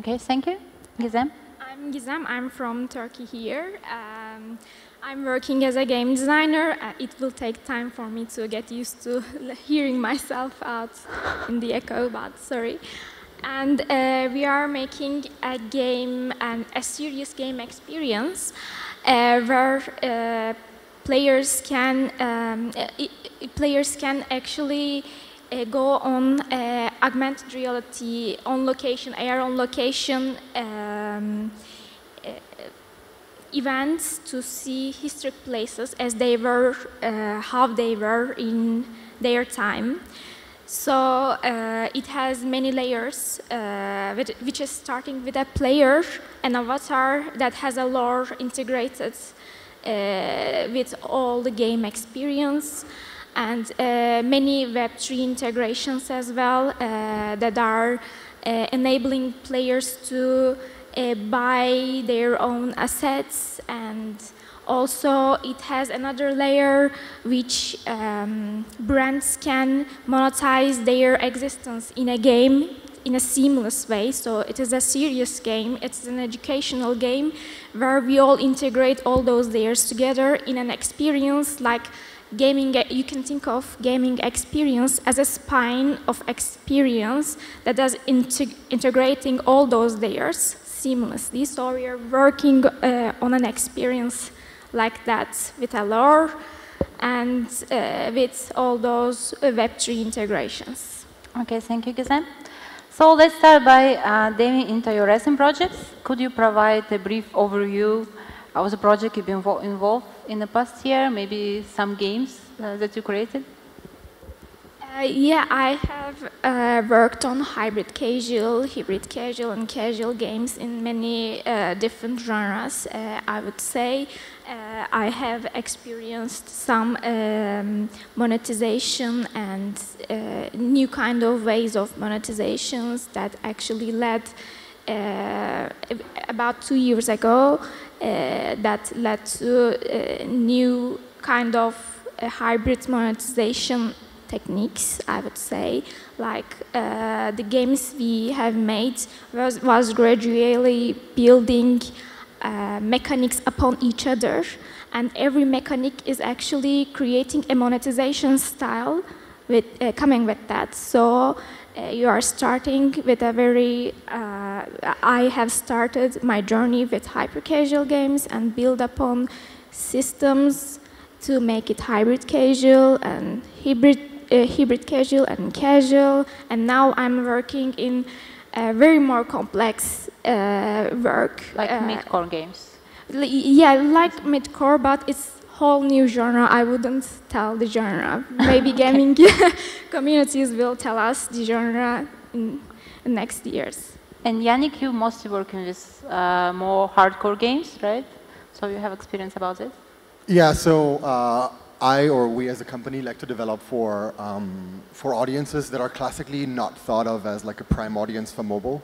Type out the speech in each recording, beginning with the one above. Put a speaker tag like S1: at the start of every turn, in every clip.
S1: Okay, thank you. Gizem?
S2: I'm Gizem. I'm from Turkey here. I'm working as a game designer. It will take time for me to get used to hearing myself out in the echo, but sorry. And we are making a game, a serious game experience where players can actually go on augmented reality on location, AR on location events to see historic places as they were, how they were in their time. So it has many layers, which is starting with a player, an avatar that has a lore integrated with all the game experience, and many Web3 integrations as well that are enabling players to buy their own assets. And also it has another layer which brands can monetize their existence in a game in a seamless way. So it is a serious game, it's an educational game where we all integrate all those layers together in an experience like gaming. You can think of gaming experience as a spine of experience that is integrating all those layers seamlessly. So we are working on an experience like that with a lore and with all those Web3 integrations.
S1: Okay, thank you, Gizem. So let's start by diving into your recent projects. Could you provide a brief overview of the project you've been involved in the past year, maybe some games that you created?
S2: Yeah, I have worked on hybrid casual, and casual games in many different genres. I would say I have experienced some monetization and new kind of ways of monetizations that actually led about 2 years ago that led to new kind of hybrid monetization techniques, I would say. Like the games we have made was gradually building mechanics upon each other, and every mechanic is actually creating a monetization style with coming with that. So you are starting with a very I have started my journey with hyper casual games and build upon systems to make it hybrid casual and hybrid casual and casual, and now I'm working in very more complex work.
S1: Like mid-core games?
S2: Yeah, like mid-core, but it's whole new genre. I wouldn't tell the genre. Maybe gaming communities will tell us the genre in the next years.
S1: And Yannik, you mostly working with more hardcore games, right? So you have experience about it?
S3: Yeah, so we as a company like to develop for audiences that are classically not thought of as like a prime audience for mobile.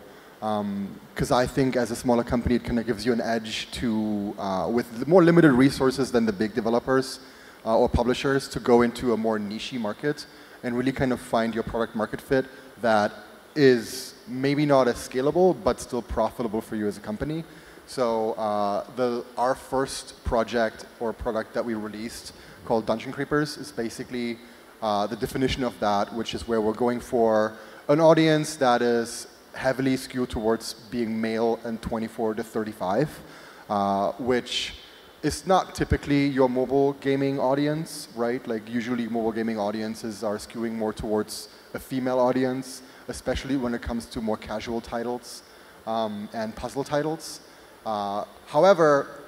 S3: Because I think as a smaller company, it kind of gives you an edge to, with more limited resources than the big developers or publishers, to go into a more niche market and really kind of find your product market fit that is maybe not as scalable, but still profitable for you as a company. So our first project or product that we released called Dungeon Creepers is basically the definition of that, which is where we're going for an audience that is heavily skewed towards being male and 24 to 35, which is not typically your mobile gaming audience, right? Like usually mobile gaming audiences are skewing more towards a female audience, especially when it comes to more casual titles and puzzle titles. However,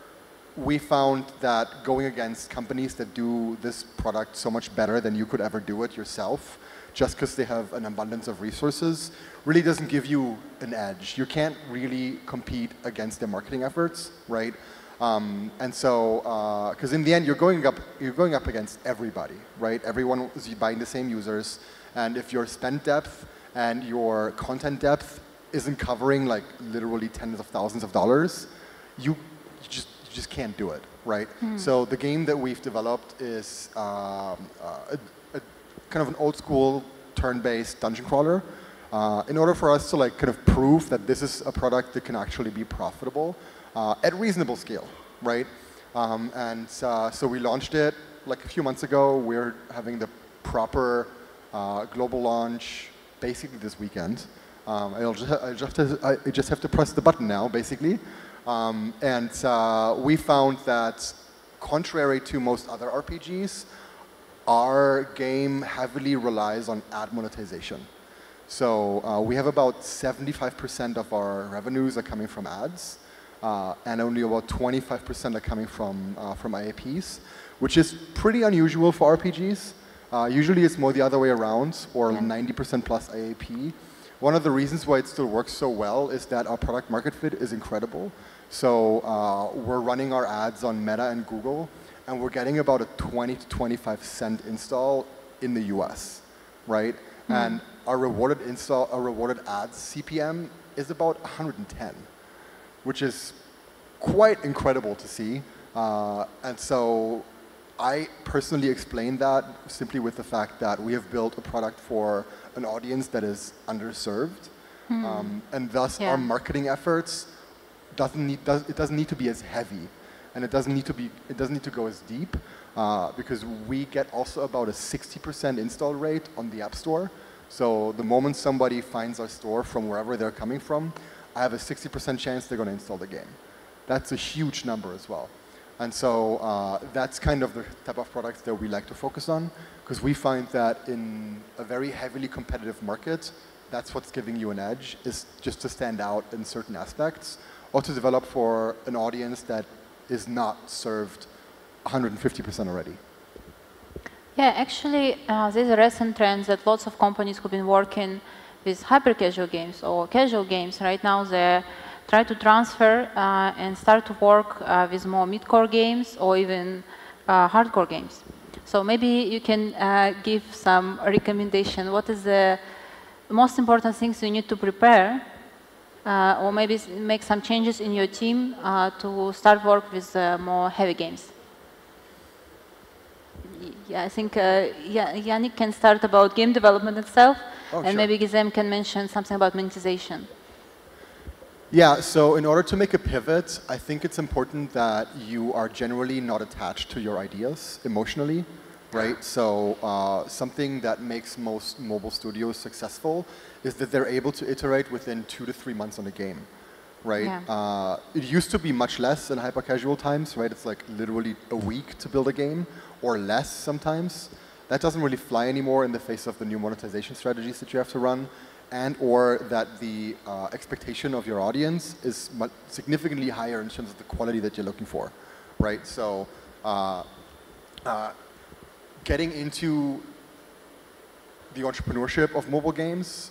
S3: we found that going against companies that do this product so much better than you could ever do it yourself, just because they have an abundance of resources, really doesn't give you an edge. You can't really compete against their marketing efforts, right? And so, because in the end, you're going up against everybody, right? Everyone is buying the same users, and if your spend depth and your content depth isn't covering like literally tens of thousands of dollars, you just can't do it, right? So the game that we've developed is kind of an old school turn-based dungeon crawler in order for us to like kind of prove that this is a product that can actually be profitable at reasonable scale, right? So we launched it like a few months ago. We're having the proper global launch basically this weekend. I just have to press the button now, basically. We found that contrary to most other RPGs, our game heavily relies on ad monetization. So we have about 75% of our revenues are coming from ads, and only about 25% are coming from IAPs, which is pretty unusual for RPGs. Usually it's more the other way around, or 90% plus IAP. One of the reasons why it still works so well is that our product market fit is incredible. So we're running our ads on Meta and Google, and we're getting about a 20 to 25 cent install in the US, right? And our rewarded ads CPM is about 110, which is quite incredible to see. And so I personally explain that simply with the fact that we have built a product for an audience that is underserved, and thus our marketing efforts doesn't need to be as heavy, and it doesn't need to go as deep, because we get also about a 60% install rate on the App Store. So the moment somebody finds our store from wherever they're coming from, I have a 60% chance they're going to install the game. That's a huge number as well. And so that's kind of the type of products that we like to focus on, because we find that in a very heavily competitive market, that's what's giving you an edge, is just to stand out in certain aspects, or to develop for an audience that is not served 150% already.
S1: Yeah, actually, there's a recent trend that lots of companies who've been working with hyper-casual games or casual games, right now they try to transfer and start to work with more mid-core games or even hardcore games. So maybe you can give some recommendation. What is the most important things you need to prepare, or maybe make some changes in your team to start work with more heavy games? Yeah, I think Yannik can start about game development itself, and maybe Gizem can mention something about monetization.
S3: Yeah, so in order to make a pivot, I think it's important that you are generally not attached to your ideas emotionally, right? So something that makes most mobile studios successful is that they're able to iterate within 2 to 3 months on a game, right? Yeah. It used to be much less in hyper-casual times, right? It's like literally a week to build a game, or less sometimes. That doesn't really fly anymore in the face of the new monetization strategies that you have to run, and or that the expectation of your audience is significantly higher in terms of the quality that you're looking for, right? So getting into the entrepreneurship of mobile games,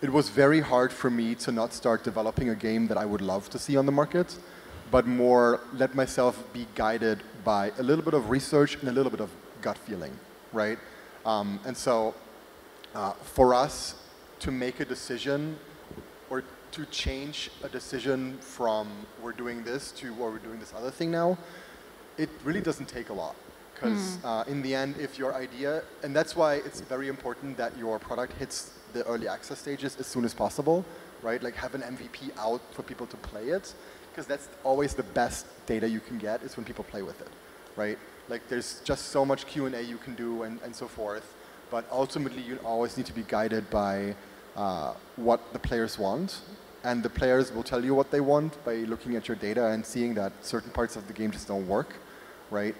S3: it was very hard for me to not start developing a game that I would love to see on the market, but more let myself be guided by a little bit of research and a little bit of gut feeling, right? And so for us to make a decision or to change a decision from we're doing this to or we're doing this other thing now, it really doesn't take a lot. Because in the end, if your idea, and that's why it's very important that your product hits the early access stages as soon as possible, right? Like have an MVP out for people to play it, because that's always the best data you can get is when people play with it, right? Like there's just so much Q&A you can do and so forth, but ultimately you always need to be guided by what the players want, and the players will tell you what they want by looking at your data and seeing that certain parts of the game just don't work, right?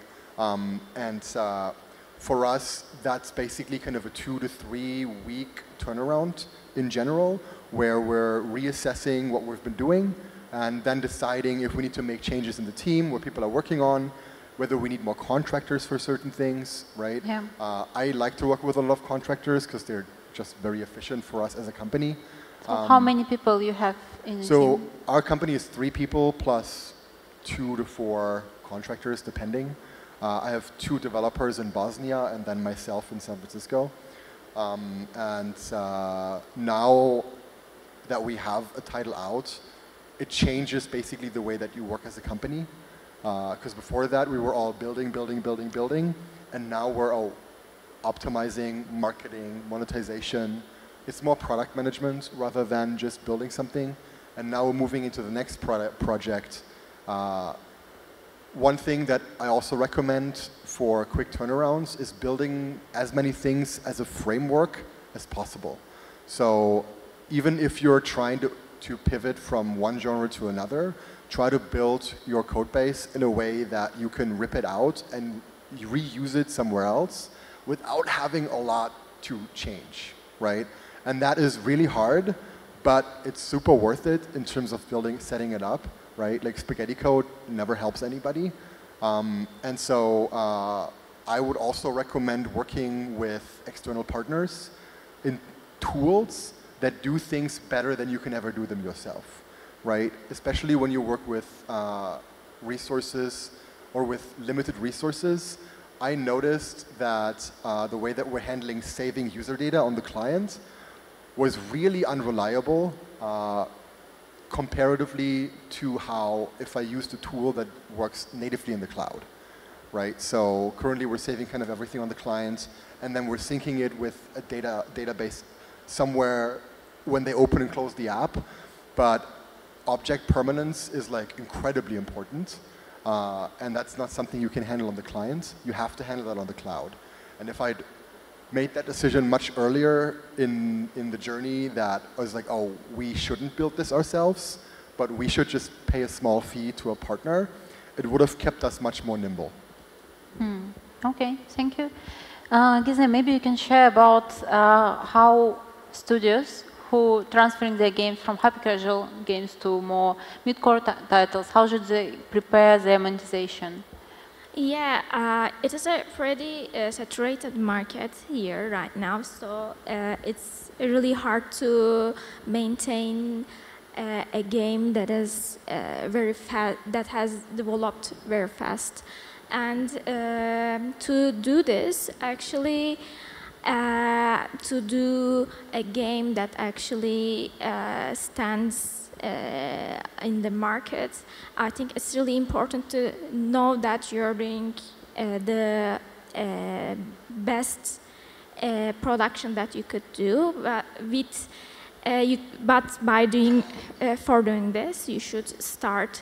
S3: For us, that's basically kind of a 2 to 3 week turnaround in general, where we're reassessing what we've been doing and then deciding if we need to make changes in the team, what people are working on, whether we need more contractors for certain things, right? Yeah. I like to work with a lot of contractors because they're just very efficient for us as a company.
S1: So how many people you have in the team?
S3: So our company is 3 people plus 2 to 4 contractors, depending. I have 2 developers in Bosnia and then myself in San Francisco. Now that we have a title out, it changes basically the way that you work as a company. Because before that, we were all building, and now we're all optimizing, marketing, monetization, It's more product management rather than just building something. And now we're moving into the next project. One thing that I also recommend for quick turnarounds is building as many things as a framework as possible. So even if you're trying to pivot from one genre to another, try to build your code base in a way that you can rip it out and reuse it somewhere else without having a lot to change, right? And that is really hard, but it's super worth it in terms of setting it up, right? Like spaghetti code never helps anybody. And so I would also recommend working with external partners in tools that do things better than you can ever do them yourself, right? Especially when you work with resources or with limited resources. I noticed that the way that we're handling saving user data on the client was really unreliable comparatively to how if I used a tool that works natively in the cloud, right? So currently we're saving kind of everything on the client, and then we're syncing it with a database somewhere when they open and close the app. But object permanence is like incredibly important, and that's not something you can handle on the client. You have to handle that on the cloud. And if I'd made that decision much earlier in the journey, that I was like, oh, we shouldn't build this ourselves, but we should just pay a small fee to a partner, it would have kept us much more nimble.
S1: Okay, thank you. Gizem, maybe you can share about how studios who transferring their games from hyper-casual games to more mid-core titles, how should they prepare their monetization?
S2: Yeah, it is a pretty saturated market here right now, so it's really hard to maintain a game that is very fast, that has developed very fast. And to do this, actually, to do a game that actually stands in the market, I think it's really important to know that you're doing the best production that you could do. But by doing this, you should start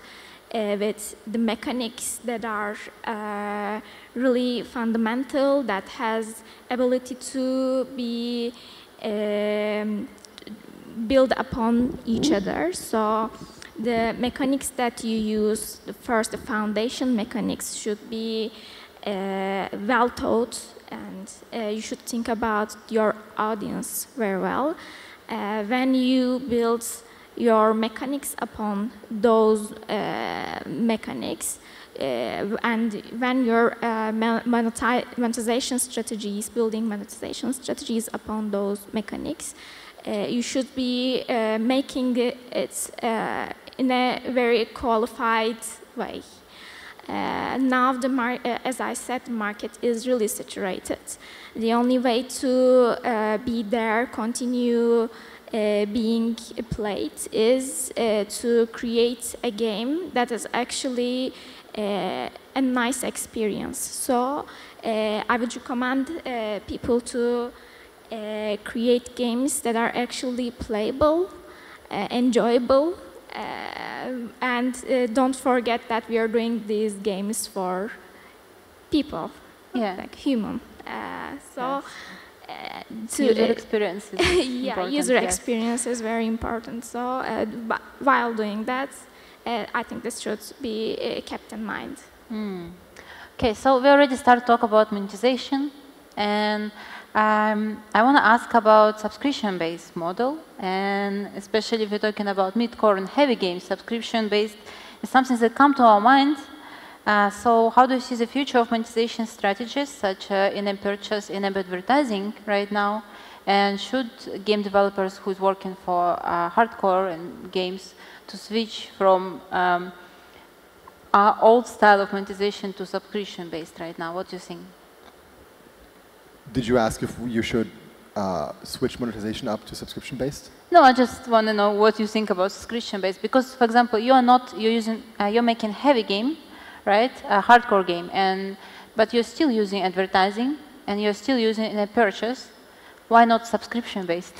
S2: with the mechanics that are really fundamental, that has ability to be build upon each other. So the mechanics that you use, the foundation mechanics should be well taught, and you should think about your audience very well. When you build your mechanics upon those mechanics, and when your monetization strategies, building monetization strategies upon those mechanics, you should be making it in a very qualified way. Now, as I said, the market is really saturated. The only way to be there, continue being played, is to create a game that is actually a nice experience. So I would recommend people to create games that are actually playable, enjoyable, and don't forget that we are doing these games for people, like human.
S1: User experience is
S2: yeah, user experience is very important. So while doing that, I think this should be kept in mind.
S1: Okay, so we already started talk about monetization, and I want to ask about subscription-based model, and especially if we're talking about mid-core and heavy games, subscription-based is something that come to our mind. So how do you see the future of monetization strategies, such in-app purchase, in-app advertising right now? And should game developers who's working for hardcore and games to switch from our old style of monetization to subscription-based right now? What do you think?
S3: Did you ask if you should switch monetization up to subscription-based?
S1: No, I just want to know what you think about subscription-based. Because, for example, you're making heavy game, right? A hardcore game, but you're still using advertising and you're still using in a purchase. Why not subscription-based?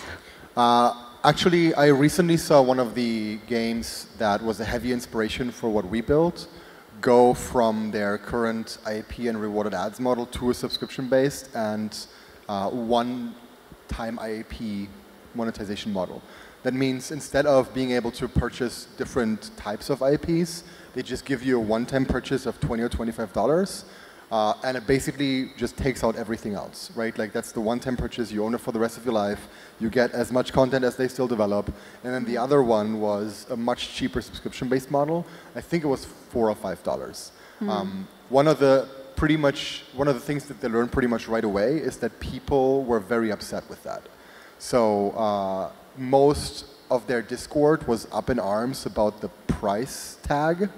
S3: Actually, I recently saw one of the games that was a heavy inspiration for what we built go from their current IAP and rewarded ads model to a subscription-based and one-time IAP monetization model. That means instead of being able to purchase different types of IAPs, they just give you a one-time purchase of $20 or $25, and it basically just takes out everything else, right? Like that's the one-time purchase, you own it for the rest of your life, you get as much content as they still develop, and then the other one was a much cheaper subscription-based model. I think it was $4 or $5. One of the things that they learned pretty much right away is that people were very upset with that. So most of their Discord was up in arms about the price tag.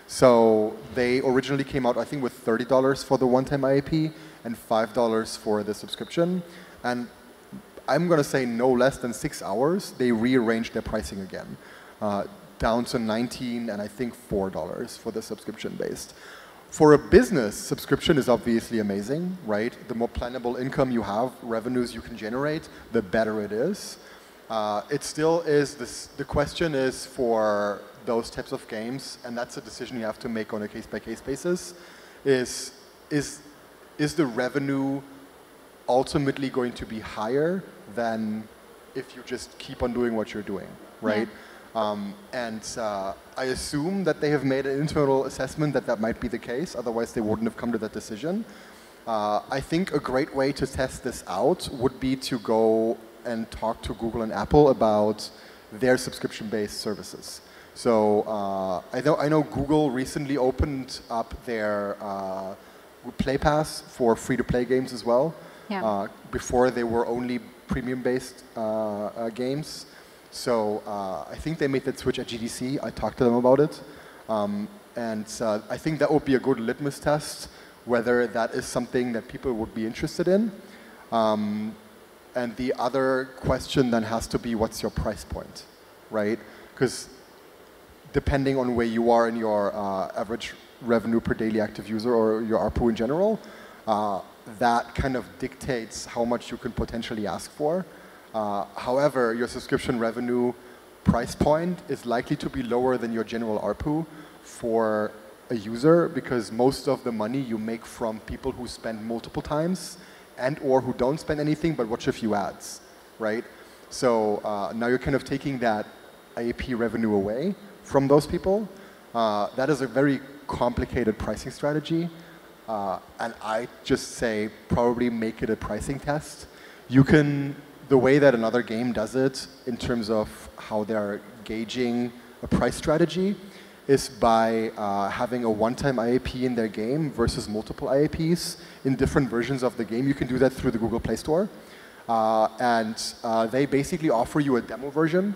S3: So they originally came out, I think, with $30 for the one-time IAP and $5 for the subscription. And I'm going to say no less than 6 hours, they rearranged their pricing again, down to $19 and I think $4 for the subscription-based. For a business, subscription is obviously amazing, right? The more plannable income you have, revenues you can generate, the better it is. It still is, the question is for those types of games, and that's a decision you have to make on a case-by-case basis, is the revenue ultimately going to be higher than if you just keep on doing what you're doing, right? Yeah. I assume that they have made an internal assessment that that might be the case, otherwise they wouldn't have come to that decision. I think a great way to test this out would be to go and talk to Google and Apple about their subscription-based services. So I know Google recently opened up their Play Pass for free-to-play games as well. Yeah. Before they were only premium-based games. So I think they made that switch at GDC. I talked to them about it. I think that would be a good litmus test whether that is something that people would be interested in. And the other question then has to be, what's your price point, right? Because depending on where you are in your average revenue per daily active user or your ARPU in general, that kind of dictates how much you can potentially ask for. However, your subscription revenue price point is likely to be lower than your general ARPU for a user because most of the money you make from people who spend multiple times and or who don't spend anything but watch a few ads, right? So now you're kind of taking that IAP revenue away from those people. That is a very complicated pricing strategy. And I just say probably make it a pricing test. You can, the way that another game does it in terms of how they're gauging a price strategy is by having a one-time IAP in their game versus multiple IAPs in different versions of the game. You can do that through the Google Play Store. They basically offer you a demo version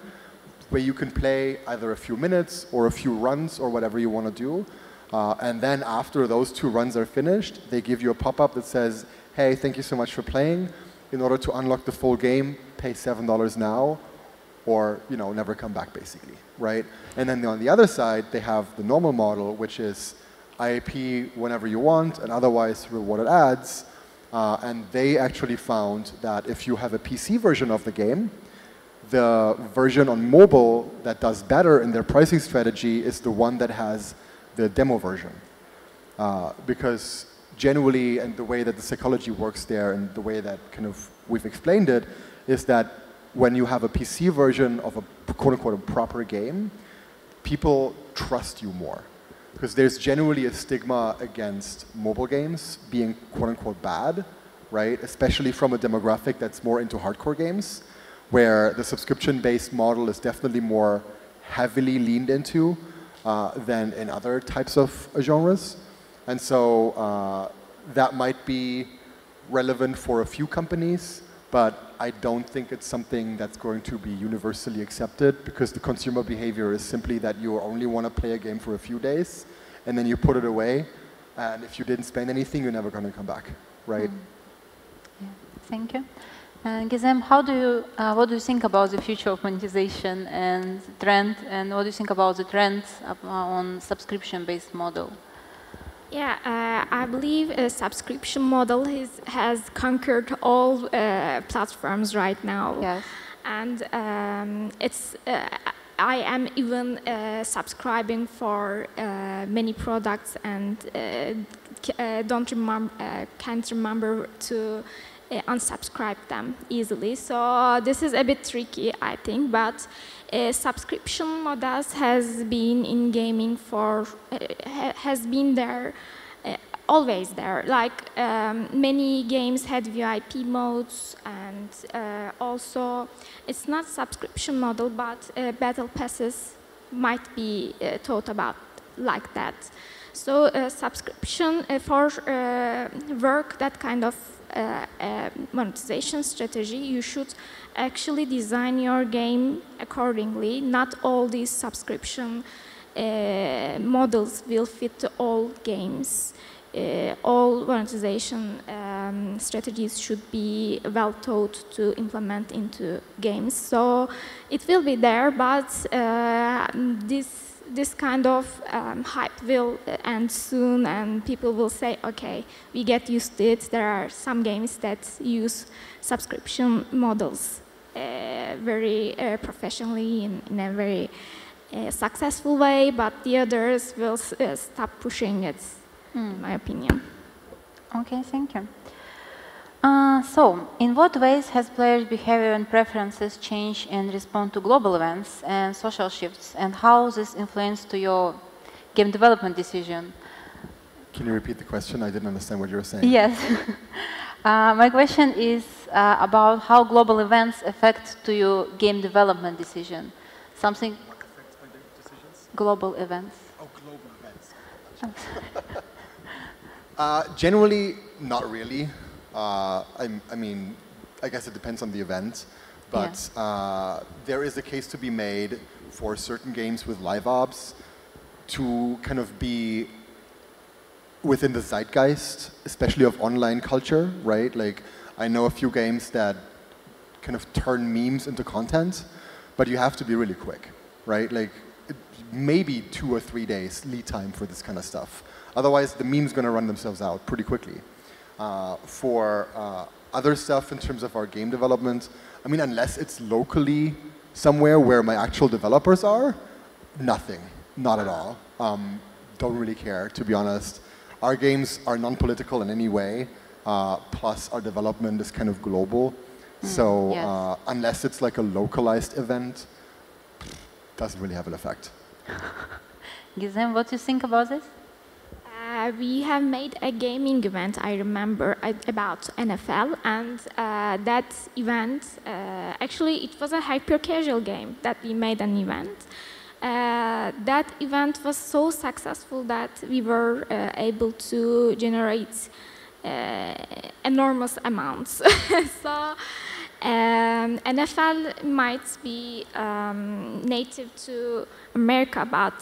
S3: where you can play either a few minutes or a few runs or whatever you want to do. And then after those 2 runs are finished, they give you a pop-up that says, hey, thank you so much for playing. In order to unlock the full game, pay $7 now, or never come back, basically, right? And then on the other side, they have the normal model, which is IAP whenever you want, and otherwise rewarded ads. And they actually found that if you have a PC version of the game, the version on mobile that does better in their pricing strategy is the one that has the demo version. Because generally, and the way that the psychology works there and the way that kind of we've explained it, is that when you have a PC version of a quote-unquote a proper game, people trust you more. Because there's generally a stigma against mobile games being quote-unquote bad, right? Especially from a demographic that's more into hardcore games, where the subscription-based model is definitely more heavily leaned into than in other types of genres. And so that might be relevant for a few companies, but I don't think it's something that's going to be universally accepted because the consumer behavior is simply that you only want to play a game for a few days and then you put it away, and if you didn't spend anything, you're never going to come back, right?
S1: Yeah, thank you. Gizem, what do you think about the future of monetization and trend, and what do you think about the trends on subscription-based model?
S2: Yeah, I believe a subscription model has conquered all platforms right now.
S1: Yes.
S2: and I am even subscribing for many products and can't remember to unsubscribe them easily. So this is a bit tricky, I think, but subscription models has been in gaming for has been there. Always there. Like many games had VIP modes, and also it's not subscription model, but battle passes might be thought about like that. So subscription for work that kind of monetization strategy, you should actually design your game accordingly. Not all these subscription models will fit to all games. All monetization strategies should be well thought to implement into games. So it will be there, but this kind of hype will end soon, and people will say, okay, we get used to it. There are some games that use subscription models very professionally in a very successful way, but the others will stop pushing it. In my opinion.
S1: Okay, thank you. So, in what ways has players' behavior and preferences changed in response to global events and social shifts, and how this influenced to your game development decision?
S3: Can you repeat the question? I didn't understand what you were saying.
S1: Yes. My question is about how global events affect to your game development decision. Something.
S3: What affects my decisions?
S1: Global events.
S3: Oh, global events. Generally, not really. I mean, I guess it depends on the event, but there is a case to be made for certain games with live ops to kind of be within the zeitgeist, especially of online culture, right? Like, I know a few games that kind of turn memes into content, but you have to be really quick, right? Like, maybe 2 or 3 days lead time for this kind of stuff. Otherwise, the meme's going to run themselves out pretty quickly. For other stuff in terms of our game development, I mean, unless it's locally somewhere where my actual developers are, nothing, not at all. Don't really care, to be honest. Our games are non-political in any way, plus our development is kind of global. So
S1: yes.
S3: Unless it's like a localized event, doesn't really have an effect.
S1: Gizem, what do you think about this?
S2: We have made a gaming event, I remember, about NFL, and that event, actually it was a hyper-casual game that we made an event. That event was so successful that we were able to generate enormous amounts. So NFL might be native to America, but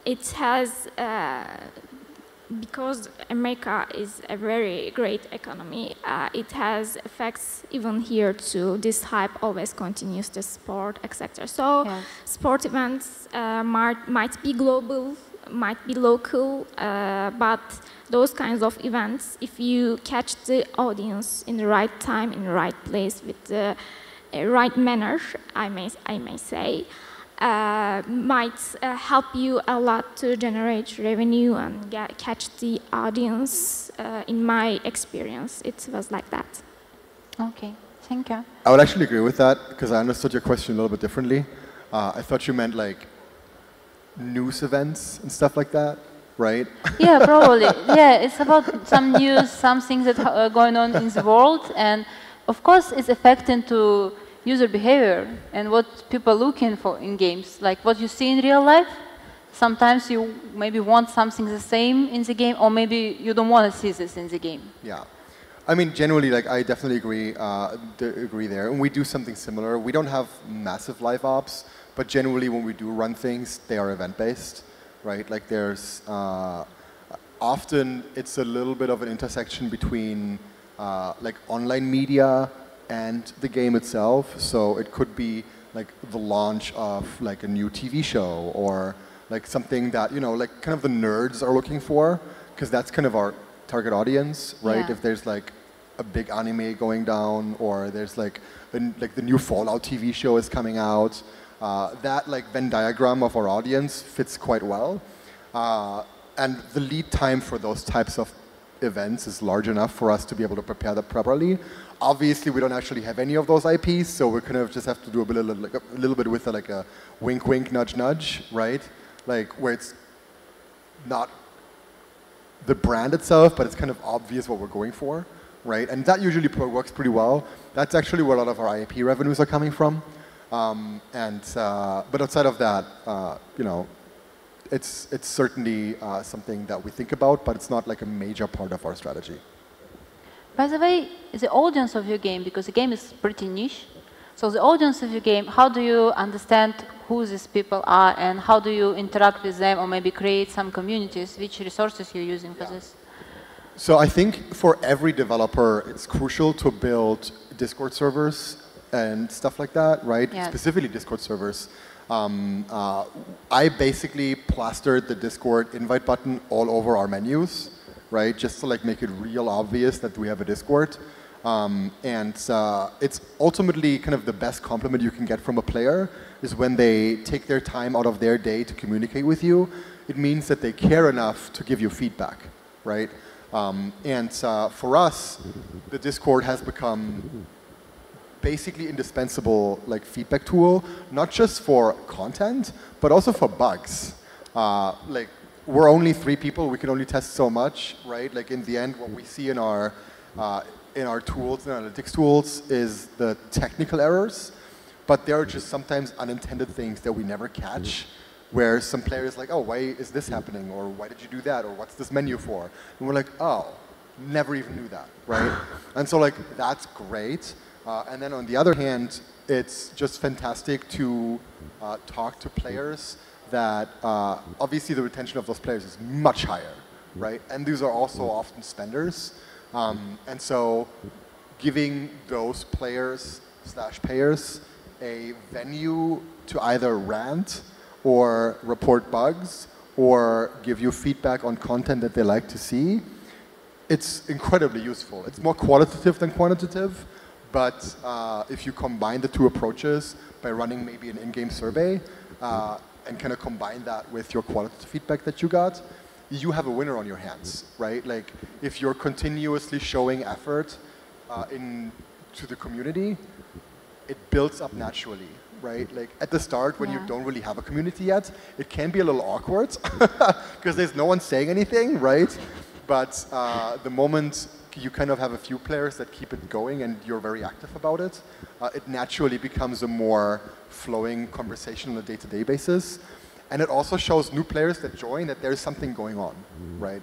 S2: it has, because America is a very great economy, it has effects even here too. This hype always continues to sport, etc. So yes. Sport events might be global, might be local, but those kinds of events, if you catch the audience in the right time, in the right place, with the right manner, I may say, might help you a lot to generate revenue and catch the audience. In my experience, it was like that.
S1: Okay, thank you.
S3: I would actually agree with that, because I understood your question a little bit differently. I thought you meant like news events and stuff like that, right?
S1: Yeah, probably. Yeah, it's about some news, some things that are going on in the world, and of course it's affecting to user behavior and what people are looking for in games, like what you see in real life. Sometimes you maybe want something the same in the game, or maybe you don't want to see this in the game.
S3: Yeah. I mean, generally, like, I definitely agree there. And we do something similar. We don't have massive live ops, but generally when we do run things, they are event-based, right? Like, there's often it's a little bit of an intersection between like online media and the game itself. So it could be like the launch of like a new TV show, or like something that, you know, like kind of the nerds are looking for, because that's kind of our target audience, right?
S1: Yeah.
S3: If there's like a big anime going down, or there's like the new Fallout TV show is coming out. That like Venn diagram of our audience fits quite well. And the lead time for those types of events is large enough for us to be able to prepare that properly. Obviously, we don't actually have any of those IPs, so we kind of just have to do a little bit with like a wink, wink, nudge, nudge, right? Like where it's not the brand itself, but it's kind of obvious what we're going for, right? And that usually works pretty well. That's actually where a lot of our IP revenues are coming from. But outside of that, you know, it's certainly something that we think about, but it's not like a major part of our strategy.
S1: By the way, the audience of your game, because the game is pretty niche, so the audience of your game, how do you understand who these people are and how do you interact with them or maybe create some communities? Which resources you're using for this?
S3: So I think for every developer, it's crucial to build Discord servers and stuff like that, right?
S1: Yeah.
S3: Specifically Discord servers. I basically plastered the Discord invite button all over our menus, right? Just to like make it real obvious that we have a Discord. It's ultimately kind of the best compliment you can get from a player is when they take their time out of their day to communicate with you. It means that they care enough to give you feedback, right? For us, the Discord has become basically indispensable like feedback tool, not just for content, but also for bugs. Like we're only 3 people, we can only test so much, right? Like in the end, what we see in our tools, in analytics tools, is the technical errors, but there are just sometimes unintended things that we never catch, where some player is like, oh, why is this happening? Or why did you do that? Or what's this menu for? And we're like, oh, never even knew that, right? And so like, that's great. And then on the other hand, it's just fantastic to talk to players that obviously the retention of those players is much higher, right? And these are also often spenders. And so giving those players/payers a venue to either rant or report bugs or give you feedback on content that they like to see, it's incredibly useful. It's more qualitative than quantitative. But if you combine the 2 approaches by running maybe an in-game survey and kind of combine that with your qualitative feedback that you got, you have a winner on your hands, right? Like if you're continuously showing effort to the community, it builds up naturally, right? Like at the start when you don't really have a community yet, it can be a little awkward because there's no one saying anything, right? But the moment you kind of have a few players that keep it going and you're very active about it, it naturally becomes a more flowing conversation on a day-to-day basis. And it also shows new players that join that there's something going on, right?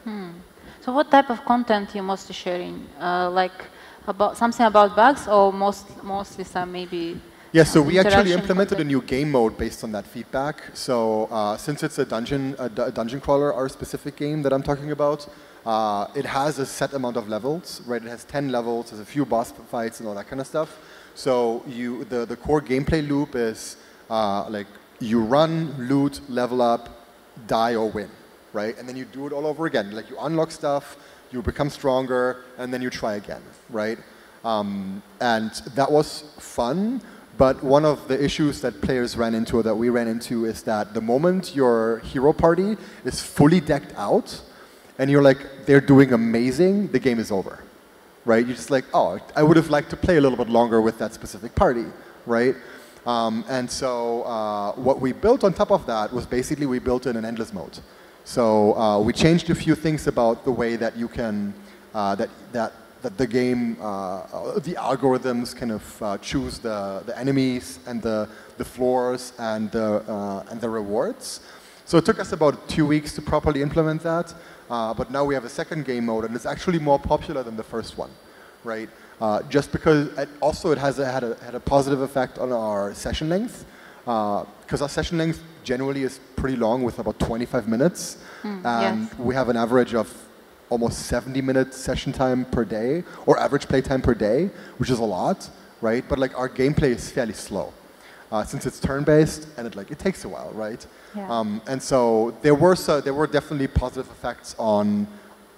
S1: So what type of content you mostly sharing? Like about something about bugs or mostly some maybe...
S3: Yeah, so we actually implemented a new game mode based on that feedback. So since it's a dungeon crawler, our specific game that I'm talking about, it has a set amount of levels, right? It has 10 levels, there's a few boss fights and all that kind of stuff. So the core gameplay loop is like you run, loot, level up, die or win, right? And then you do it all over again. Like you unlock stuff, you become stronger, and then you try again, right? And that was fun, but one of the issues that players ran into, or that we ran into, is that the moment your hero party is fully decked out, and you're like, they're doing amazing, the game is over, right? You're just like, oh, I would have liked to play a little bit longer with that specific party, right? And so what we built on top of that was basically we built in an endless mode. So we changed a few things about the way that you can, that the game, the algorithms kind of choose the enemies and the floors and the rewards. So it took us about 2 weeks to properly implement that. But now we have a second game mode, and it's actually more popular than the first one, right? Just because it has had a positive effect on our session length, because our session length generally is pretty long, with about 25 minutes, and we have an average of almost 70-minute session time per day, or average play time per day, which is a lot, right? But like our gameplay is fairly slow. Since it's turn-based and it takes a while, right?
S1: Yeah.
S3: And so there were definitely positive effects on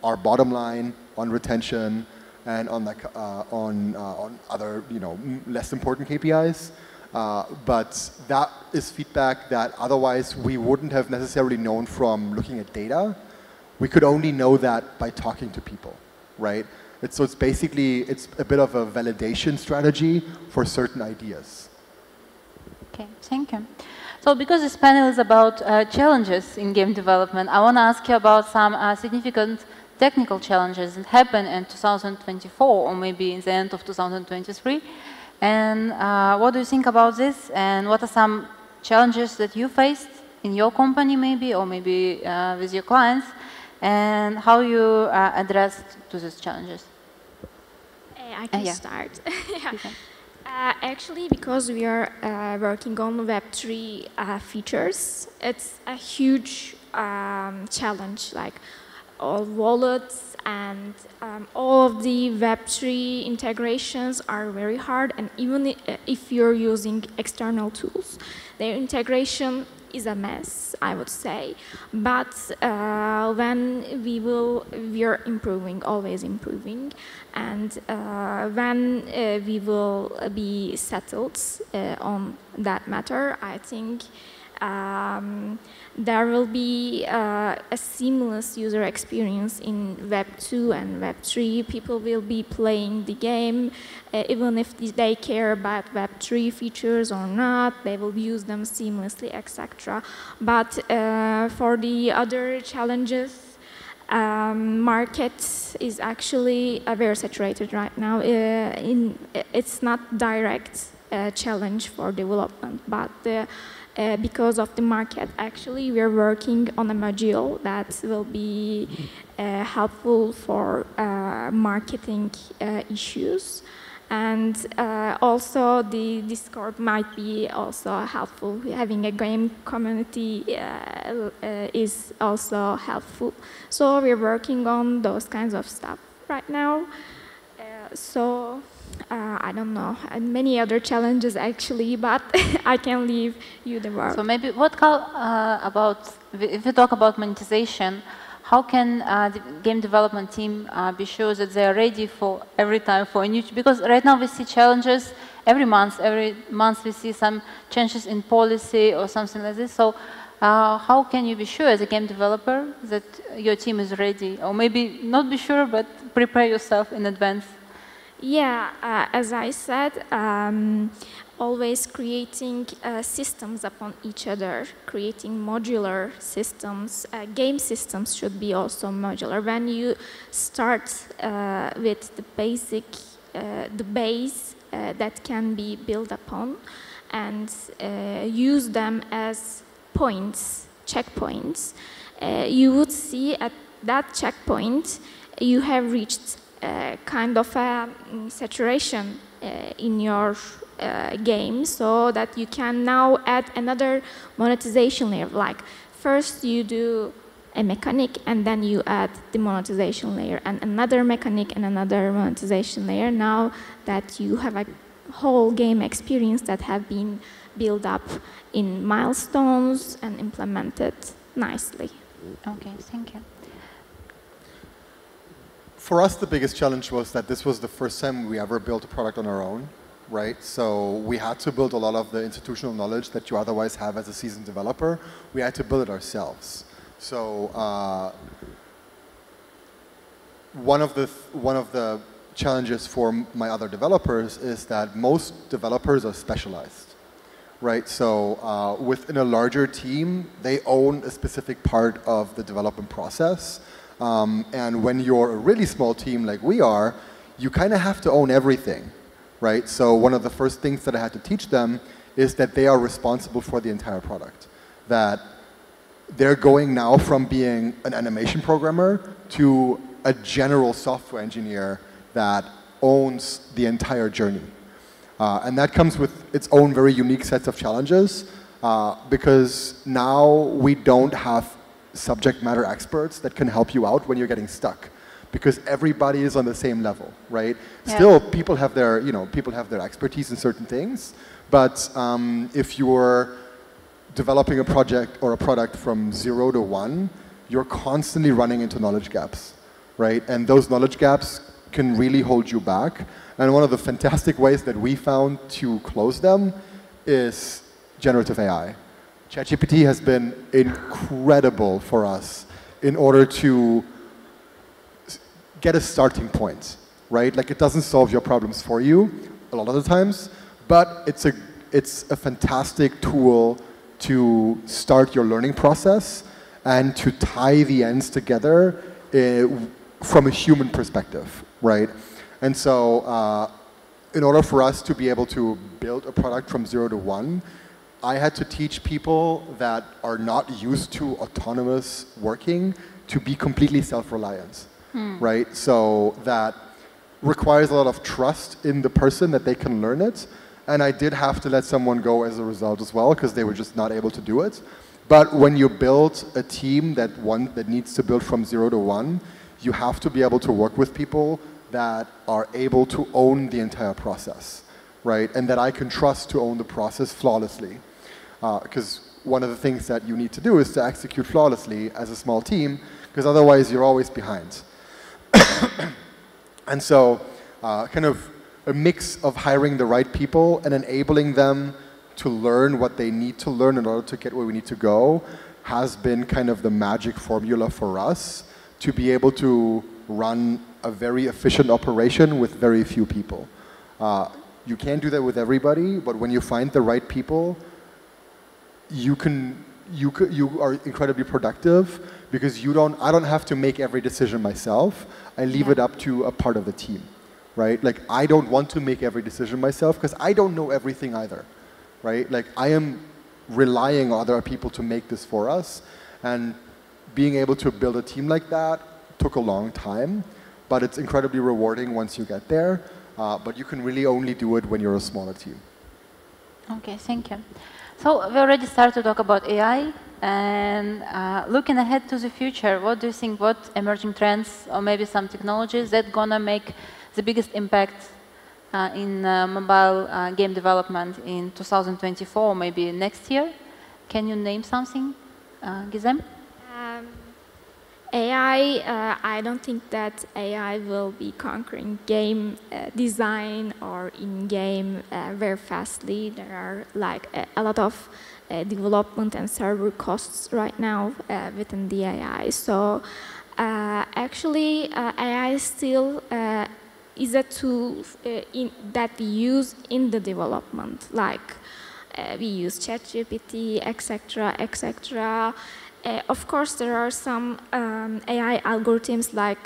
S3: our bottom line, on retention, and on other less important KPIs. But that is feedback that otherwise we wouldn't have necessarily known from looking at data. We could only know that by talking to people, right? So it's basically, it's a bit of a validation strategy for certain ideas.
S1: Okay, thank you. So because this panel is about challenges in game development, I want to ask you about some significant technical challenges that happen in 2024 or maybe in the end of 2023. And what do you think about this? And what are some challenges that you faced in your company maybe, or maybe with your clients? And how you addressed to these challenges?
S2: I can start. Actually, because we are working on Web3 features, it's a huge challenge, like all wallets and all of the Web3 integrations are very hard, and even if you're using external tools, their integration is a mess, I would say. But when we are improving, always improving, and when we will be settled on that matter, I think there will be a seamless user experience in Web 2 and Web 3. People will be playing the game, even if they care about Web 3 features or not, they will use them seamlessly, etc. But for the other challenges, market is actually very saturated right now. It's not direct challenge for development, but because of the market, actually, we are working on a module that will be helpful for marketing issues. And also, the Discord might be also helpful. Having a game community is also helpful. So we're working on those kinds of stuff right now. I don't know, and many other challenges actually, but I can leave you the word.
S1: So maybe about, if we talk about monetization, how can the game development team be sure that they are ready for every time for a new, because right now we see challenges every month we see some changes in policy or something like this. So how can you be sure as a game developer that your team is ready, or maybe not be sure, but prepare yourself in advance?
S2: Yeah, as I said, always creating systems upon each other, creating modular systems. Game systems should be also modular. When you start with the basic, the base that can be built upon, and use them as points, checkpoints, you would see at that checkpoint you have reached kind of a saturation in your game, so that you can now add another monetization layer. Like first you do a mechanic and then you add the monetization layer and another mechanic and another monetization layer. Now that you have a whole game experience that have been built up in milestones and implemented nicely.
S1: Okay, thank you.
S3: For us, the biggest challenge was that this was the first time we ever built a product on our own, right? So we had to build a lot of the institutional knowledge that you otherwise have as a seasoned developer. We had to build it ourselves. So one of the challenges for my other developers is that most developers are specialized, right? So within a larger team, they own a specific part of the development process. And when you're a really small team like we are, you kind of have to own everything, right? So one of the first things that I had to teach them is that they are responsible for the entire product. That they're going now from being an animation programmer to a general software engineer that owns the entire journey. And that comes with its own very unique sets of challenges, because now we don't have subject matter experts that can help you out when you're getting stuck, because everybody is on the same level, right? Yeah. Still, people have their, people have their expertise in certain things, but if you're developing a project or a product from 0 to 1, you're constantly running into knowledge gaps, right? And those knowledge gaps can really hold you back. And one of the fantastic ways that we found to close them is generative AI. ChatGPT has been incredible for us in order to get a starting point, right? Like, it doesn't solve your problems for you a lot of the times, but it's a fantastic tool to start your learning process and to tie the ends together from a human perspective, right? And so in order for us to be able to build a product from 0 to 1, I had to teach people that are not used to autonomous working to be completely self-reliant, right? So that requires a lot of trust in the person that they can learn it. And I did have to let someone go as a result as well, because they were just not able to do it. But when you build a team that needs to build from 0 to 1, you have to be able to work with people that are able to own the entire process, right? And that I can trust to own the process flawlessly. Because one of the things that you need to do is to execute flawlessly as a small team, because otherwise you're always behind. And so kind of a mix of hiring the right people and enabling them to learn what they need to learn in order to get where we need to go has been kind of the magic formula for us to be able to run a very efficient operation with very few people. You can't do that with everybody, but when you find the right people, you are incredibly productive, because I don't have to make every decision myself. I leave it up to a part of the team, right? Like, I don't want to make every decision myself because I don't know everything either, right? Like, I am relying on other people to make this for us, and being able to build a team like that took a long time, but it's incredibly rewarding once you get there. But you can really only do it when you're a smaller team.
S1: Okay, thank you. So we already started to talk about AI, and looking ahead to the future, what do you think, what emerging trends or maybe some technologies that gonna make the biggest impact in mobile game development in 2024, maybe next year? Can you name something, Gizem?
S2: AI, I don't think that AI will be conquering game design or in-game very fastly. There are like a lot of development and server costs right now within the AI. So actually, AI still is a tool that we use in the development. Like we use ChatGPT, etc., etc. Of course, there are some AI algorithms, like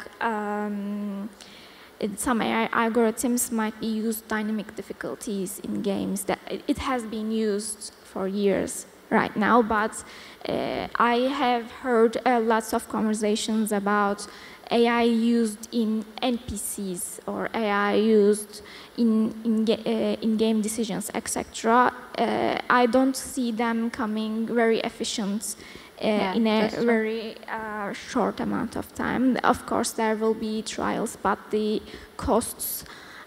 S2: some AI algorithms might be used dynamic difficulties in games. That it has been used for years right now, but I have heard lots of conversations about AI used in NPCs or AI used in game decisions, etc. I don't see them coming very efficient in a very short amount of time. Of course, there will be trials, but the costs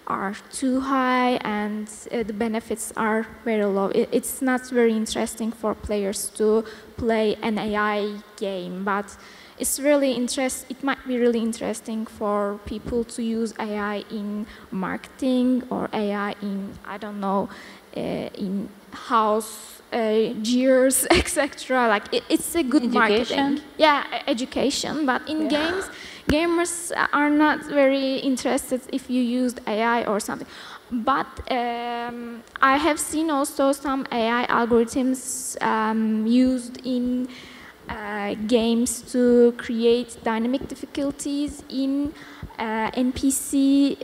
S2: are too high and the benefits are very low. It's not very interesting for players to play an AI game, but it's really it might be really interesting for people to use AI in marketing or AI in, I don't know, in house gears, etc. Like it's a good marketing. Yeah, education. But in games, gamers are not very interested if you used AI or something. But I have seen also some AI algorithms used in games to create dynamic difficulties in NPC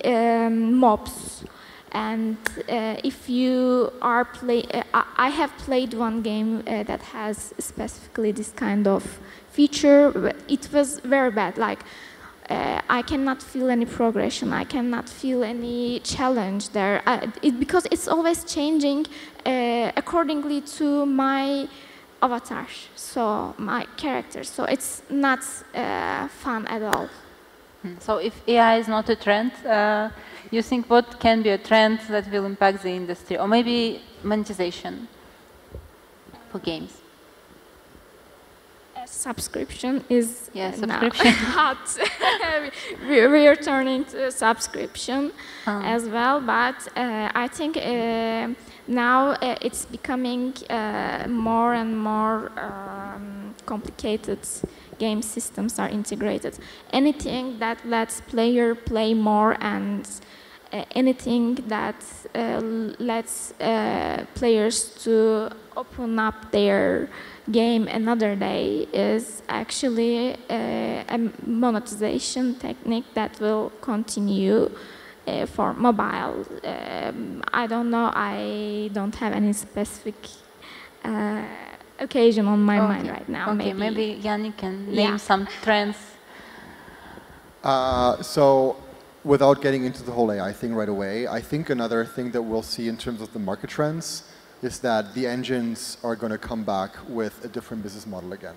S2: mobs. And if you are I have played one game that has specifically this kind of feature, but it was very bad. Like I cannot feel any progression. I cannot feel any challenge there because it's always changing accordingly to my avatar, so my character. So it's not fun at all.
S1: So if AI is not a trend, you think what can be a trend that will impact the industry, or maybe monetization for games?
S2: subscription is
S1: subscription.
S2: now hot. We are turning to subscription as well, but I think now it's becoming more and more complicated. Game systems are integrated. Anything that lets player play more and anything that lets players to open up their game another day is actually a monetization technique that will continue for mobile. I don't know, I don't have any specific occasion on my mind right now.
S1: Okay, maybe Yannik can name some trends.
S3: So, without getting into the whole AI thing right away, I think another thing that we'll see in terms of the market trends is that the engines are going to come back with a different business model again.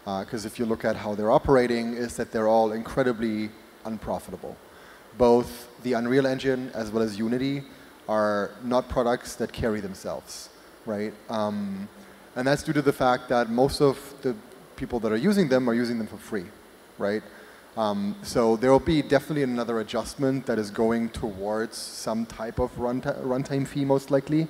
S3: Because if you look at how they're operating, is that they're all incredibly unprofitable. Both the Unreal Engine as well as Unity are not products that carry themselves, right? And that's due to the fact that most of the people that are using them for free, right? So there will be definitely another adjustment that is going towards some type of runtime fee, most likely.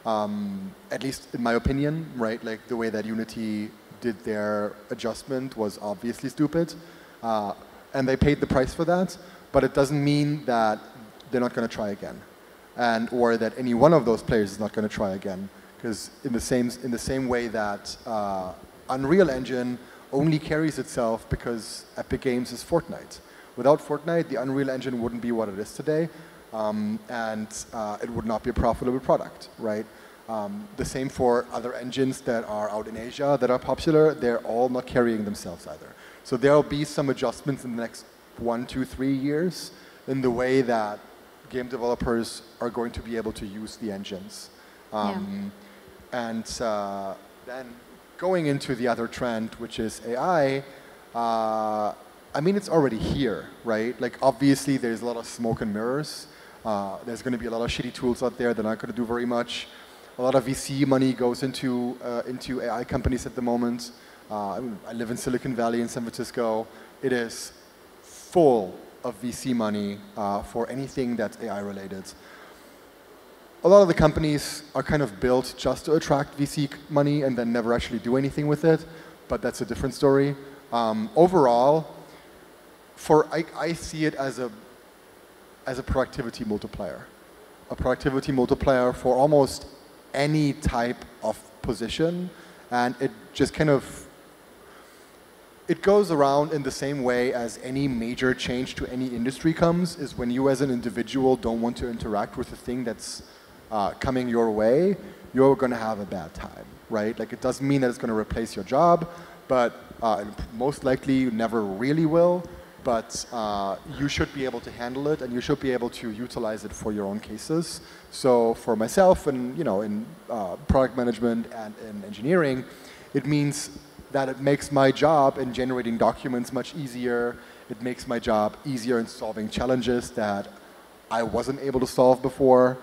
S3: At least in my opinion, right? Like the way that Unity did their adjustment was obviously stupid. And they paid the price for that, but it doesn't mean that they're not going to try again. Or that any one of those players is not going to try again. Because in the same way that Unreal Engine only carries itself because Epic Games is Fortnite. Without Fortnite, the Unreal Engine wouldn't be what it is today, and it would not be a profitable product, right? The same for other engines that are out in Asia that are popular. They're all not carrying themselves either. So there will be some adjustments in the next 1, 2, 3 years in the way that game developers are going to be able to use the engines. And then going into the other trend, which is AI, I mean, it's already here, right? Like, obviously, there's a lot of smoke and mirrors. There's going to be a lot of shitty tools out there that aren't going to do very much. A lot of VC money goes into AI companies at the moment. I live in Silicon Valley in San Francisco. It is full of VC money for anything that's AI related. A lot of the companies are kind of built just to attract VC money and then never actually do anything with it, but that's a different story. Overall, I see it as a productivity multiplier. A productivity multiplier for almost any type of position, and it just kind of, it goes around in the same way as any major change to any industry comes, is when you as an individual don't want to interact with the thing that's coming your way, you're going to have a bad time, right? Like, it doesn't mean that it's going to replace your job, but most likely you never really will, but you should be able to handle it, and you should be able to utilize it for your own cases. So for myself, and in product management and in engineering, it means that it makes my job in generating documents much easier. It makes my job easier in solving challenges that I wasn't able to solve before.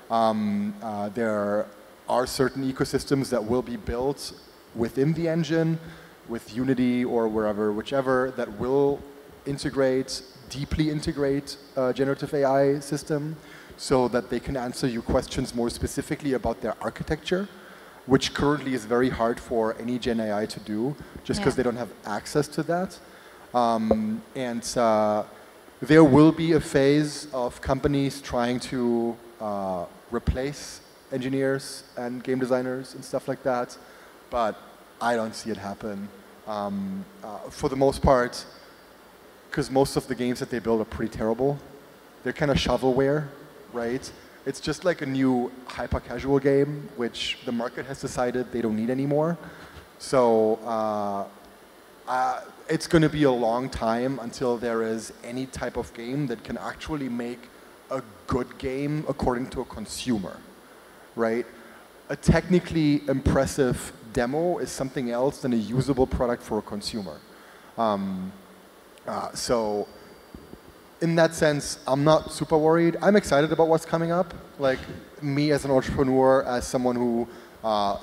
S3: There are certain ecosystems that will be built within the engine, with Unity or whichever, that will deeply integrate generative AI system so that they can answer you questions more specifically about their architecture, which currently is very hard for any Gen AI to do, just because they don't have access to that. There will be a phase of companies trying to replace engineers and game designers and stuff like that, but I don't see it happen. For the most part, because most of the games that they build are pretty terrible. They're kind of shovelware, right? It's just like a new hyper-casual game, which the market has decided they don't need anymore. So it's going to be a long time until there is any type of game that can actually make a good game according to a consumer, right? A technically impressive demo is something else than a usable product for a consumer. So in that sense, I'm not super worried. I'm excited about what's coming up. Like, me as an entrepreneur, as someone who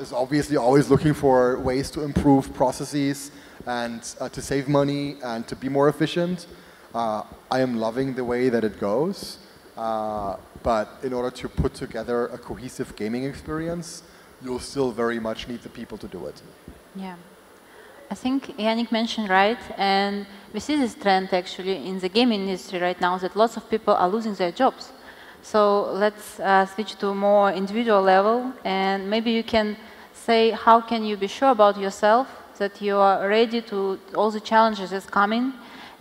S3: is obviously always looking for ways to improve processes and to save money and to be more efficient. I am loving the way that it goes, but in order to put together a cohesive gaming experience, you'll still very much need the people to do it.
S1: Yeah. I think Yannik mentioned right, and we see this trend actually in the gaming industry right now that lots of people are losing their jobs. So let's switch to a more individual level, and maybe you can say how can you be sure about yourself that you are ready to all the challenges that's coming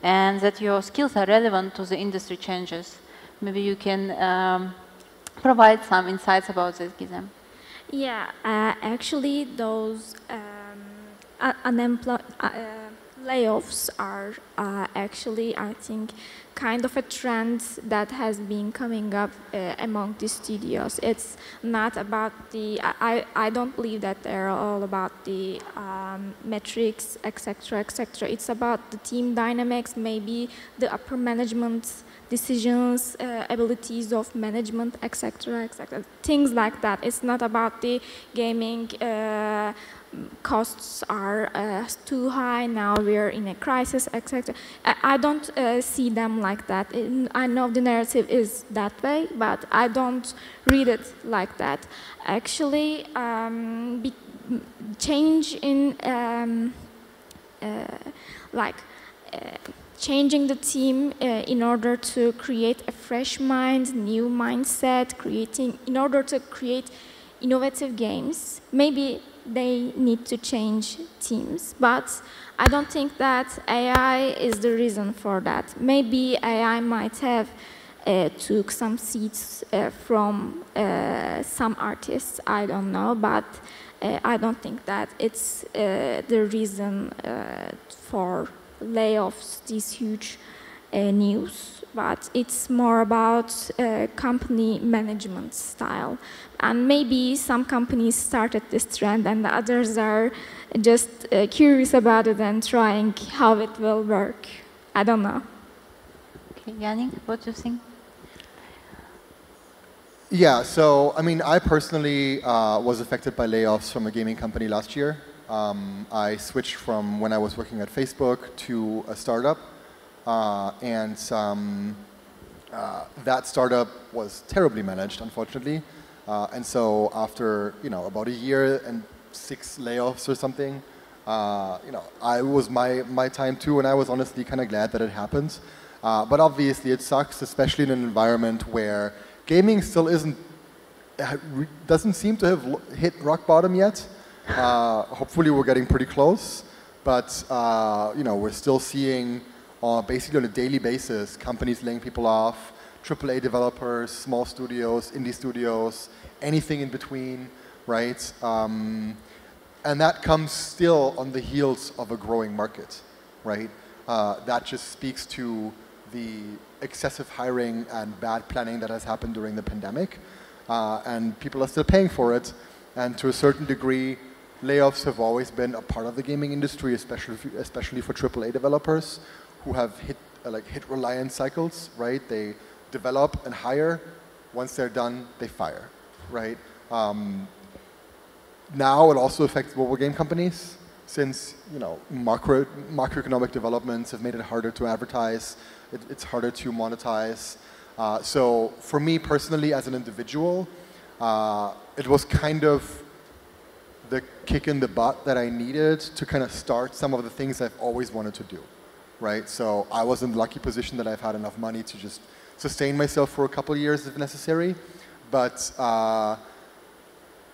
S1: and that your skills are relevant to the industry changes. Maybe you can provide some insights about this, Gizem.
S2: Yeah, actually those layoffs are actually, I think, kind of a trend that has been coming up among the studios. It's not about the, I don't believe that they're all about the metrics, etc., etc. It's about the team dynamics, maybe the upper management decisions, abilities of management, etc., etc. Things like that. It's not about the gaming costs are too high, now we're in a crisis, etc. I don't see them like that. I know the narrative is that way, but I don't read it like that. Actually, change in changing the team in order to create a fresh mind, new mindset, in order to create innovative games, maybe they need to change teams, but I don't think that AI is the reason for that. Maybe AI might have took some seats from some artists, I don't know, but I don't think that it's the reason for layoffs, these huge news, but it's more about company management style. And maybe some companies started this trend and the others are just curious about it and trying how it will work. I don't know.
S1: Okay, Yannik, what do you think?
S3: Yeah, so I mean, I personally was affected by layoffs from a gaming company last year. I switched from when I was working at Facebook to a startup, and that startup was terribly managed, unfortunately. And so after about a year and 6 layoffs or something, I was my time too, and I was honestly kind of glad that it happened. But obviously, it sucks, especially in an environment where gaming still doesn't seem to have hit rock bottom yet. Hopefully, we're getting pretty close, but we're still seeing basically on a daily basis companies laying people off. AAA developers, small studios, indie studios, anything in between, right? And that comes still on the heels of a growing market, right? That just speaks to the excessive hiring and bad planning that has happened during the pandemic. And people are still paying for it. And to a certain degree, layoffs have always been a part of the gaming industry, especially for AAA developers who have hit reliance cycles, right? They develop and hire. Once they're done, they fire, right? Now it also affects mobile game companies, since macroeconomic developments have made it harder to advertise. It's harder to monetize. So for me personally, as an individual, it was kind of the kick in the butt that I needed to kind of start some of the things I've always wanted to do, right? So I was in the lucky position that I've had enough money to just sustain myself for a couple of years if necessary. But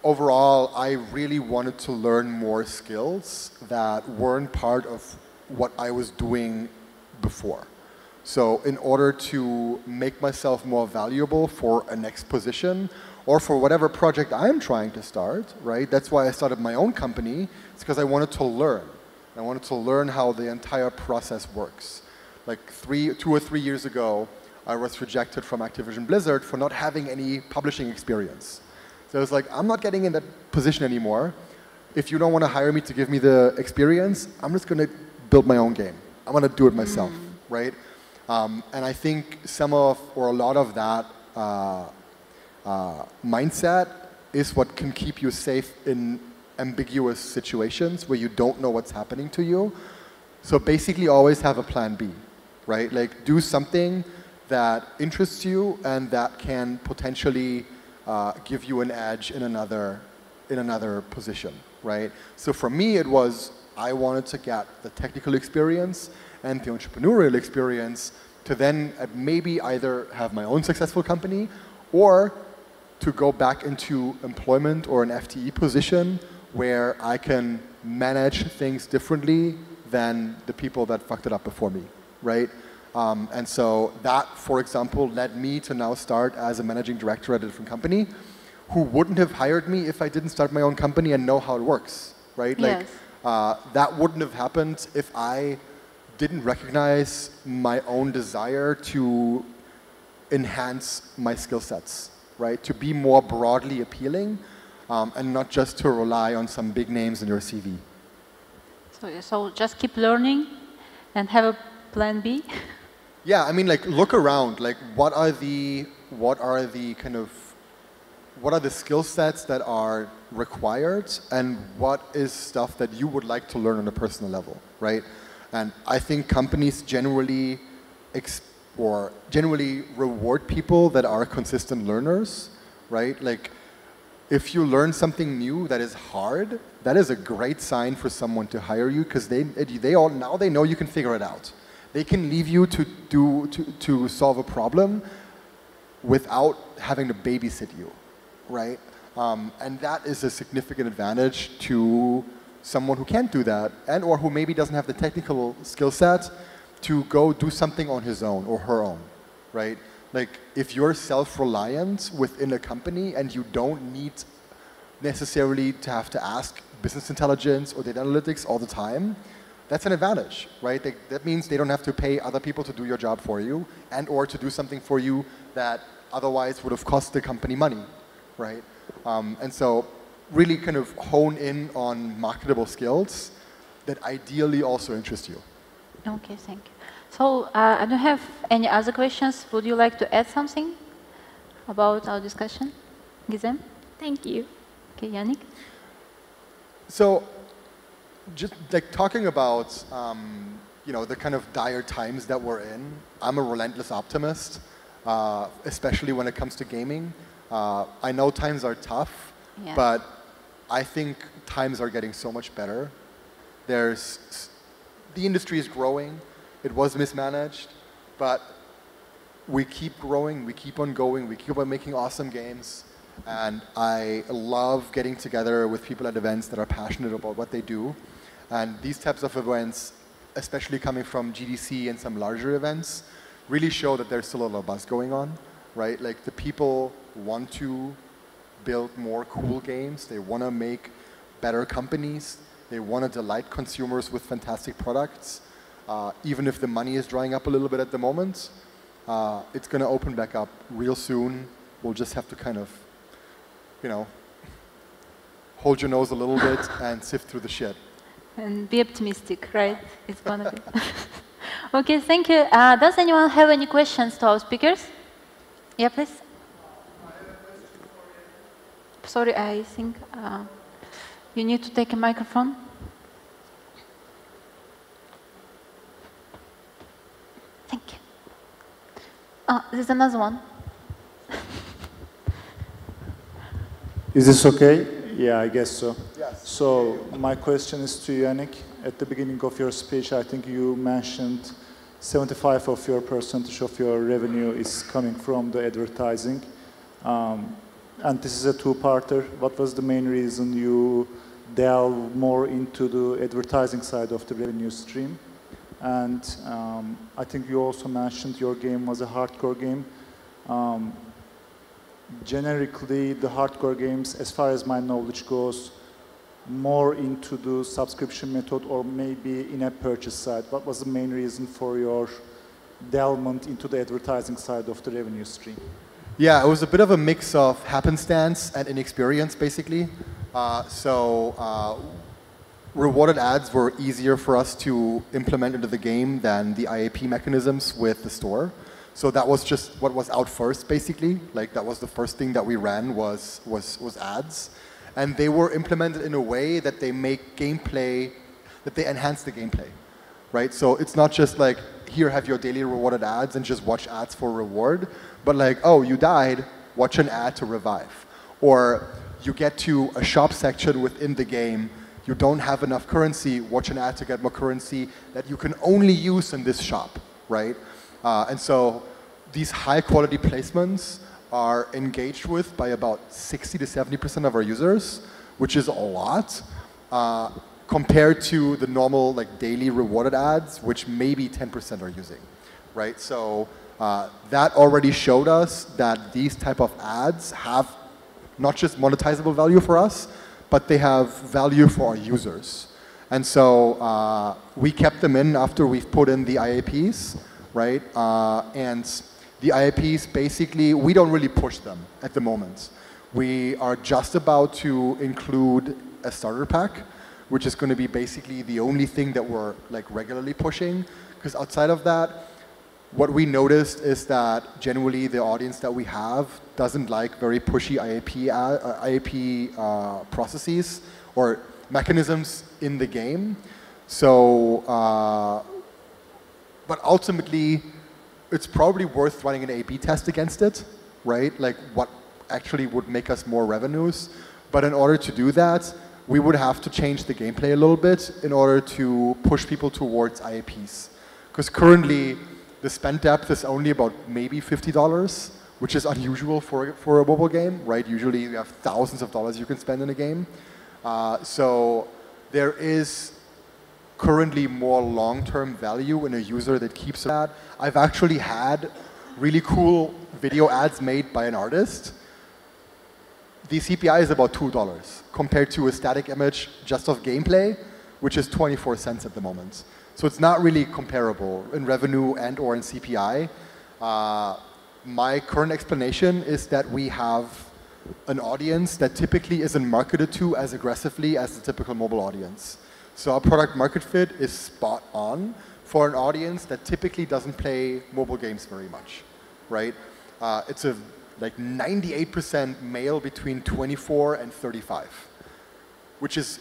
S3: overall, I really wanted to learn more skills that weren't part of what I was doing before. So in order to make myself more valuable for a next position or for whatever project I'm trying to start, right? That's why I started my own company. It's because I wanted to learn. I wanted to learn how the entire process works. Like 2 or 3 years ago, I was rejected from Activision Blizzard for not having any publishing experience. So I was like, I'm not getting in that position anymore. If you don't want to hire me to give me the experience, I'm just going to build my own game. I'm going to do it myself, right? And I think a lot of that mindset is what can keep you safe in ambiguous situations where you don't know what's happening to you. So basically always have a plan B, right? Like do something that interests you and that can potentially give you an edge in another position, right? So for me, it was I wanted to get the technical experience and the entrepreneurial experience to then maybe either have my own successful company or to go back into employment or an FTE position where I can manage things differently than the people that fucked it up before me, right? And so that, for example, led me to now start as a managing director at a different company who wouldn't have hired me if I didn't start my own company and know how it works, right?
S1: Yes.
S3: Like, that wouldn't have happened if I didn't recognize my own desire to enhance my skill sets, right? To be more broadly appealing and not just to rely on some big names in your CV.
S1: So just keep learning and have a plan B.
S3: Yeah, I mean, like, look around. Like, what are the skill sets that are required, and what is stuff that you would like to learn on a personal level, right? And I think companies generally reward people that are consistent learners, right? Like, if you learn something new that is hard, that is a great sign for someone to hire you because now they know you can figure it out. They can leave you to solve a problem without having to babysit you, right? And that is a significant advantage to someone who can't do that and or who maybe doesn't have the technical skill set to go do something on his own or her own, right? Like, if you're self-reliant within a company and you don't need necessarily to have to ask business intelligence or data analytics all the time, that's an advantage, right? That means they don't have to pay other people to do your job for you and or to do something for you that otherwise would have cost the company money, right? And so really kind of hone in on marketable skills that ideally also interest you.
S1: Okay, thank you. So I don't have any other questions. Would you like to add something about our discussion, Gizem?
S2: Thank you.
S1: Okay, Yannik?
S3: So just like talking about the kind of dire times that we're in, I'm a relentless optimist, especially when it comes to gaming. I know times are tough,
S1: yeah.
S3: But I think times are getting so much better. The industry is growing. It was mismanaged, but we keep growing, we keep on going, we keep on making awesome games. And I love getting together with people at events that are passionate about what they do. And these types of events, especially coming from GDC and some larger events, really show that there's still a lot of buzz going on, right? Like, the people want to build more cool games. They want to make better companies. They want to delight consumers with fantastic products. Even if the money is drying up a little bit at the moment, it's going to open back up real soon. We'll just have to kind of, hold your nose a little bit and sift through the shit.
S1: And be optimistic, right? It's going to be. Okay, thank you. Does anyone have any questions to our speakers? Yeah, please. Sorry, I think you need to take a microphone. Thank you. There's another one.
S4: Is this okay? Yeah, I guess so.
S3: Yes.
S4: So my question is to Yannik. At the beginning of your speech, I think you mentioned 75% of your revenue is coming from the advertising. And this is a two-parter. What was the main reason you delve more into the advertising side of the revenue stream? And I think you also mentioned your game was a hardcore game. Generically, the hardcore games, as far as my knowledge goes, more into the subscription method or maybe in-app purchase side. What was the main reason for your delvement into the advertising side of the revenue stream?
S3: Yeah, it was a bit of a mix of happenstance and inexperience, basically. Rewarded ads were easier for us to implement into the game than the IAP mechanisms with the store. So that was just what was out first, basically. Like that was the first thing that we ran was ads. And they were implemented in a way that they make gameplay, that they enhance the gameplay, right? So it's not just like, here have your daily rewarded ads and just watch ads for reward, but like, oh, you died, watch an ad to revive. Or you get to a shop section within the game, you don't have enough currency, watch an ad to get more currency that you can only use in this shop, right? And so these high quality placements are engaged with by about 60 to 70% of our users, which is a lot, compared to the normal like daily rewarded ads, which maybe 10% are using, right? So that already showed us that these type of ads have not just monetizable value for us, but they have value for our users. And so we kept them in after we've put in the IAPs, right? And the IAPs, basically, we don't really push them at the moment. We are just about to include a starter pack, which is going to be basically the only thing that we're like regularly pushing. Because outside of that, what we noticed is that generally the audience that we have doesn't like very pushy IAP processes or mechanisms in the game. So, but ultimately, it's probably worth running an A/B test against it, right? Like what actually would make us more revenues. But in order to do that, we would have to change the gameplay a little bit in order to push people towards IAPs. Because currently, the spend depth is only about maybe $50, which is unusual for a mobile game, right? Usually you have thousands of dollars you can spend in a game. So there is currently more long-term value in a user that keeps that. I've actually had really cool video ads made by an artist. The CPI is about $2 compared to a static image just of gameplay, which is 24 cents at the moment. So it's not really comparable in revenue and or in CPI. My current explanation is that we have an audience that typically isn't marketed to as aggressively as the typical mobile audience. So our product market fit is spot on for an audience that typically doesn't play mobile games very much, right? It's a like 98% male between 24 and 35, which is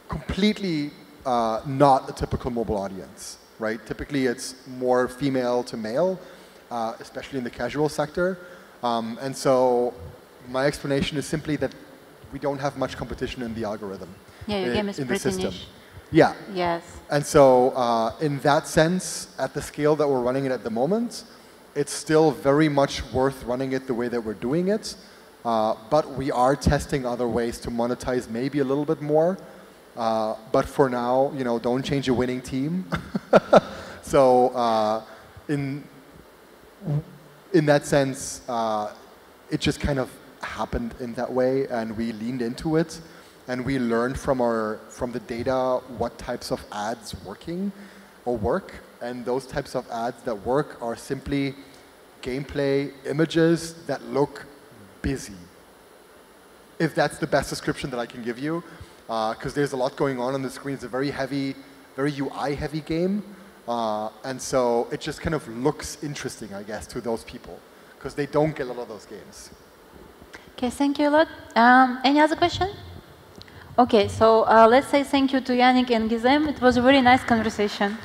S3: completely not a typical mobile audience, right? Typically it's more female to male, especially in the casual sector. And so my explanation is simply that we don't have much competition in the algorithm.
S1: Yeah, your game is pretty niche.
S3: Yeah.
S1: Yes.
S3: And so in that sense, at the scale that we're running it at the moment, it's still very much worth running it the way that we're doing it. But we are testing other ways to monetize maybe a little bit more. But for now, you know, don't change a winning team. So in that sense, it just kind of happened in that way, and we leaned into it. And we learned from the data what types of ads work. And those types of ads that work are simply gameplay images that look busy. If that's the best description that I can give you, because there's a lot going on the screen. It's a very heavy, very UI-heavy game. And so it just kind of looks interesting, I guess, to those people, because they don't get a lot of those games.
S1: Okay, thank you a lot. Any other question? Okay, so let's say thank you to Yannik and Gizem. It was a very nice conversation.